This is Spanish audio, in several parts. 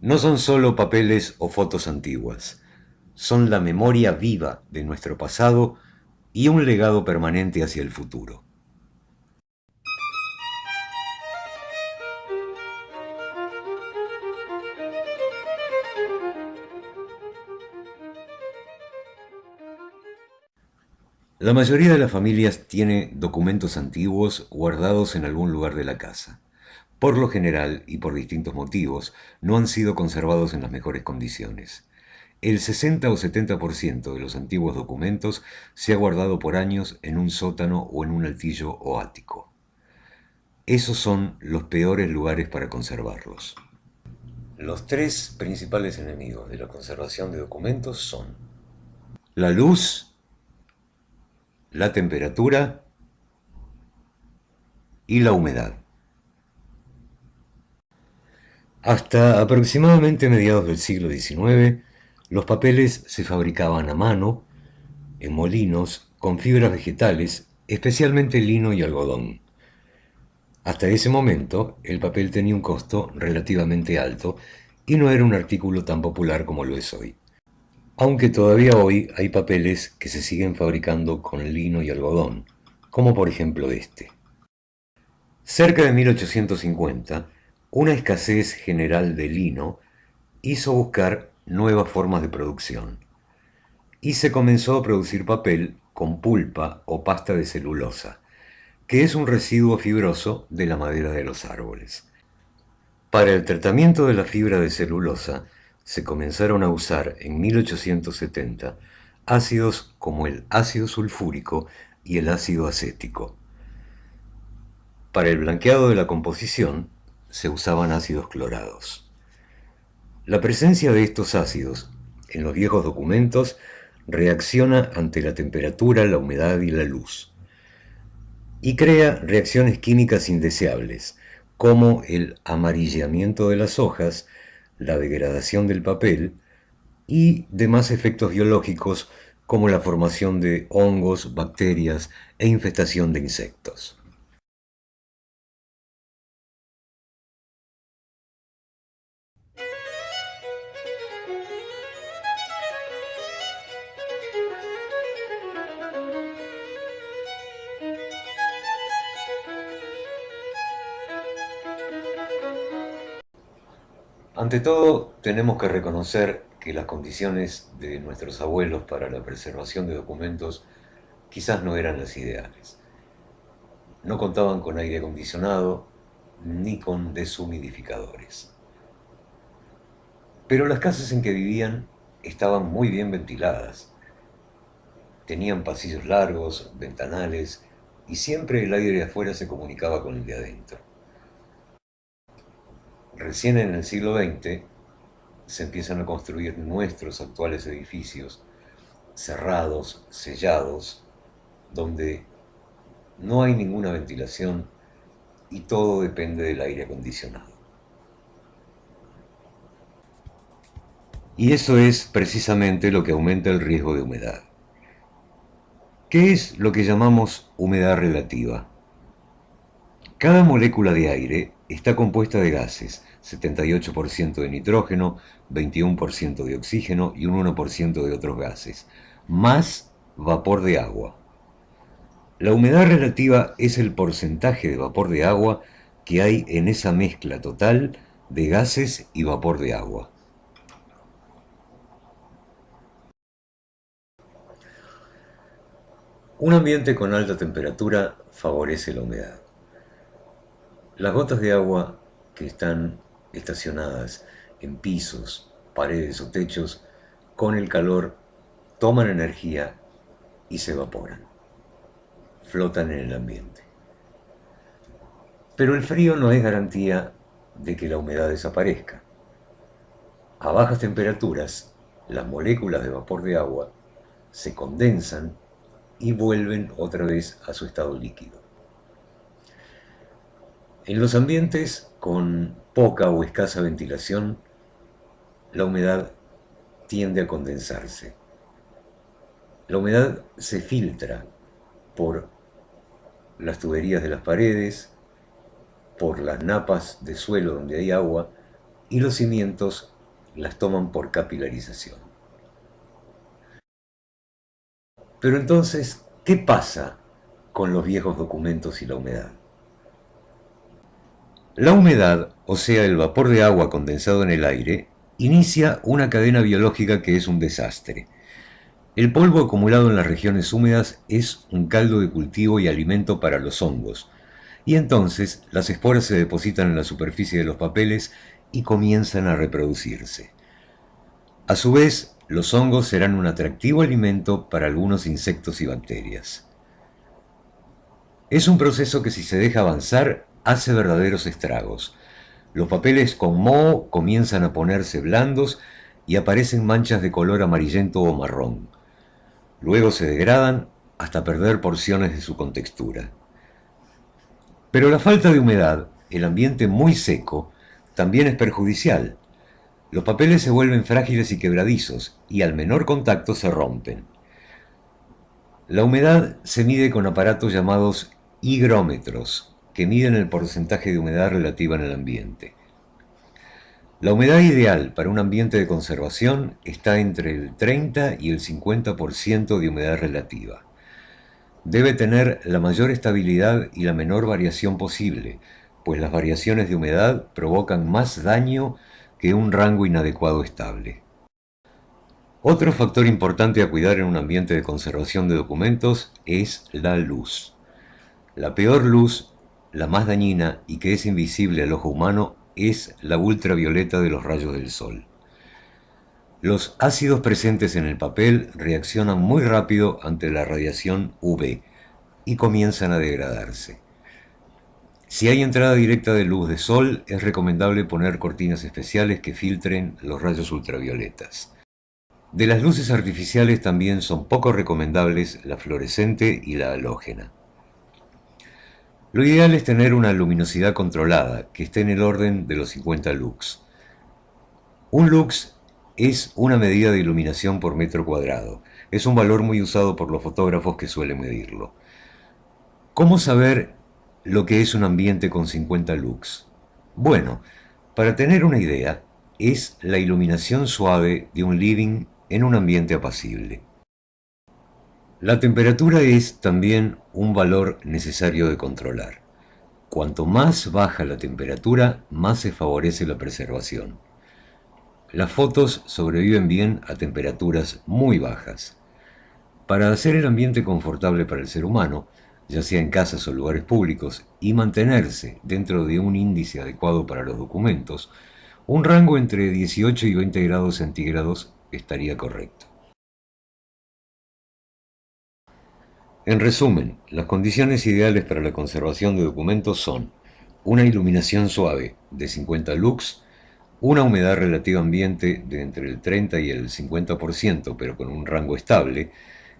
No son solo papeles o fotos antiguas, son la memoria viva de nuestro pasado y un legado permanente hacia el futuro. La mayoría de las familias tiene documentos antiguos guardados en algún lugar de la casa. Por lo general, y por distintos motivos, no han sido conservados en las mejores condiciones. El 60 o 70% de los antiguos documentos se ha guardado por años en un sótano o en un altillo o ático. Esos son los peores lugares para conservarlos. Los tres principales enemigos de la conservación de documentos son la luz, la temperatura y la humedad. Hasta aproximadamente mediados del siglo XIX, los papeles se fabricaban a mano, en molinos, con fibras vegetales, especialmente lino y algodón. Hasta ese momento, el papel tenía un costo relativamente alto y no era un artículo tan popular como lo es hoy. Aunque todavía hoy hay papeles que se siguen fabricando con lino y algodón, como por ejemplo este. Cerca de 1850, una escasez general de lino hizo buscar nuevas formas de producción y se comenzó a producir papel con pulpa o pasta de celulosa, que es un residuo fibroso de la madera de los árboles. Para el tratamiento de la fibra de celulosa se comenzaron a usar en 1870 ácidos como el ácido sulfúrico y el ácido acético. Para el blanqueado de la composición se usaban ácidos clorados. La presencia de estos ácidos en los viejos documentos reacciona ante la temperatura, la humedad y la luz, y crea reacciones químicas indeseables, como el amarillamiento de las hojas, la degradación del papel y demás efectos biológicos como la formación de hongos, bacterias e infestación de insectos. Ante todo, tenemos que reconocer que las condiciones de nuestros abuelos para la preservación de documentos quizás no eran las ideales. No contaban con aire acondicionado ni con deshumidificadores. Pero las casas en que vivían estaban muy bien ventiladas. Tenían pasillos largos, ventanales, y siempre el aire de afuera se comunicaba con el de adentro. Recién en el siglo XX se empiezan a construir nuestros actuales edificios, cerrados, sellados, donde no hay ninguna ventilación y todo depende del aire acondicionado. Y eso es precisamente lo que aumenta el riesgo de humedad. ¿Qué es lo que llamamos humedad relativa? Cada molécula de aire está compuesta de gases, 78% de nitrógeno, 21% de oxígeno y un 1% de otros gases, más vapor de agua. La humedad relativa es el porcentaje de vapor de agua que hay en esa mezcla total de gases y vapor de agua. Un ambiente con alta temperatura favorece la humedad. Las gotas de agua que están estacionadas en pisos, paredes o techos, con el calor toman energía y se evaporan, flotan en el ambiente. Pero el frío no es garantía de que la humedad desaparezca. A bajas temperaturas, las moléculas de vapor de agua se condensan y vuelven otra vez a su estado líquido. En los ambientes con poca o escasa ventilación, la humedad tiende a condensarse. La humedad se filtra por las tuberías de las paredes, por las napas de suelo donde hay agua y los cimientos las toman por capilarización. Pero entonces, ¿qué pasa con los viejos documentos y la humedad? La humedad, o sea, el vapor de agua condensado en el aire, inicia una cadena biológica que es un desastre. El polvo acumulado en las regiones húmedas es un caldo de cultivo y alimento para los hongos, y entonces las esporas se depositan en la superficie de los papeles y comienzan a reproducirse. A su vez, los hongos serán un atractivo alimento para algunos insectos y bacterias. Es un proceso que, si se deja avanzar, hace verdaderos estragos. Los papeles con moho comienzan a ponerse blandos y aparecen manchas de color amarillento o marrón. Luego se degradan hasta perder porciones de su contextura. Pero la falta de humedad, el ambiente muy seco, también es perjudicial. Los papeles se vuelven frágiles y quebradizos, y al menor contacto se rompen. La humedad se mide con aparatos llamados higrómetros, que miden el porcentaje de humedad relativa en el ambiente. La humedad ideal para un ambiente de conservación está entre el 30 y el 50% de humedad relativa. Debe tener la mayor estabilidad y la menor variación posible, pues las variaciones de humedad provocan más daño que un rango inadecuado estable. Otro factor importante a cuidar en un ambiente de conservación de documentos es la luz. La peor luz, la más dañina y que es invisible al ojo humano, es la ultravioleta de los rayos del sol. Los ácidos presentes en el papel reaccionan muy rápido ante la radiación UV y comienzan a degradarse. Si hay entrada directa de luz de sol, es recomendable poner cortinas especiales que filtren los rayos ultravioletas. De las luces artificiales también son poco recomendables la fluorescente y la halógena. Lo ideal es tener una luminosidad controlada, que esté en el orden de los 50 lux. Un lux es una medida de iluminación por metro cuadrado. Es un valor muy usado por los fotógrafos que suelen medirlo. ¿Cómo saber lo que es un ambiente con 50 lux? Bueno, para tener una idea, es la iluminación suave de un living en un ambiente apacible. La temperatura es también un valor necesario de controlar. Cuanto más baja la temperatura, más se favorece la preservación. Las fotos sobreviven bien a temperaturas muy bajas. Para hacer el ambiente confortable para el ser humano, ya sea en casas o lugares públicos, y mantenerse dentro de un índice adecuado para los documentos, un rango entre 18 y 20 grados centígrados estaría correcto. En resumen, las condiciones ideales para la conservación de documentos son una iluminación suave de 50 lux, una humedad relativa ambiente de entre el 30 y el 50%, pero con un rango estable,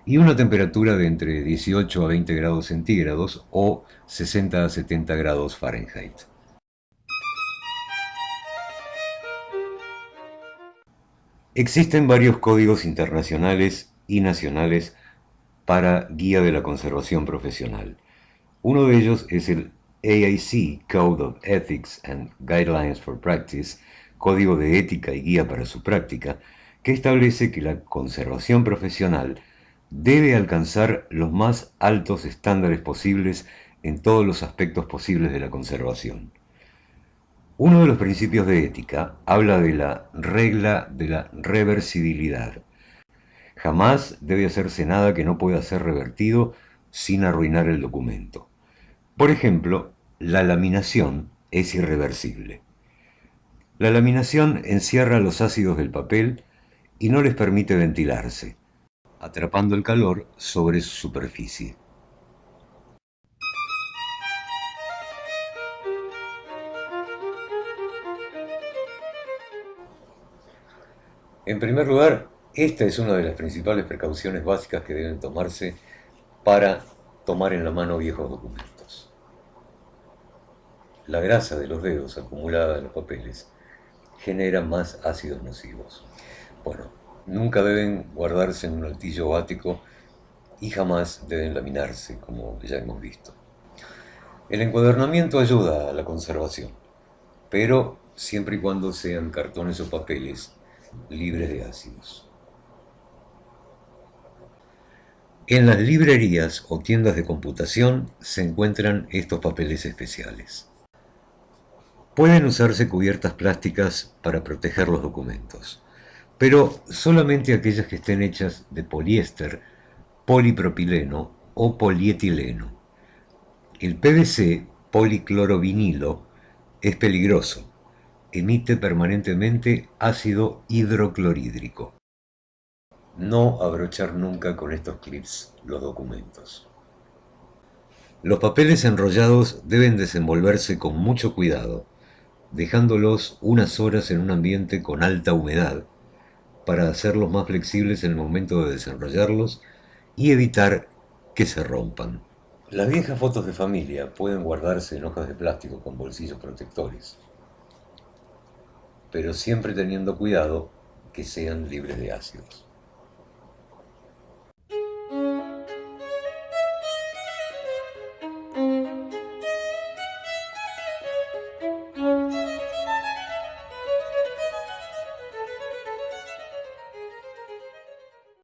y una temperatura de entre 18 a 20 grados centígrados o 60 a 70 grados Fahrenheit. Existen varios códigos internacionales y nacionales para guía de la conservación profesional. Uno de ellos es el AIC Code of Ethics and Guidelines for Practice, Código de Ética y Guía para su Práctica, que establece que la conservación profesional debe alcanzar los más altos estándares posibles en todos los aspectos posibles de la conservación. Uno de los principios de ética habla de la regla de la reversibilidad. Jamás debe hacerse nada que no pueda ser revertido sin arruinar el documento. Por ejemplo, la laminación es irreversible. La laminación encierra los ácidos del papel y no les permite ventilarse, atrapando el calor sobre su superficie. En primer lugar, esta es una de las principales precauciones básicas que deben tomarse para tomar en la mano viejos documentos. La grasa de los dedos acumulada en los papeles genera más ácidos nocivos. Bueno, nunca deben guardarse en un altillo o ático y jamás deben laminarse, como ya hemos visto. El encuadernamiento ayuda a la conservación, pero siempre y cuando sean cartones o papeles libres de ácidos. En las librerías o tiendas de computación se encuentran estos papeles especiales. Pueden usarse cubiertas plásticas para proteger los documentos, pero solamente aquellas que estén hechas de poliéster, polipropileno o polietileno. El PVC, policlorovinilo, es peligroso. Emite permanentemente ácido hidroclorhídrico. No abrochar nunca con estos clips los documentos. Los papeles enrollados deben desenvolverse con mucho cuidado, dejándolos unas horas en un ambiente con alta humedad para hacerlos más flexibles en el momento de desenrollarlos y evitar que se rompan. Las viejas fotos de familia pueden guardarse en hojas de plástico con bolsillos protectores, pero siempre teniendo cuidado que sean libres de ácidos.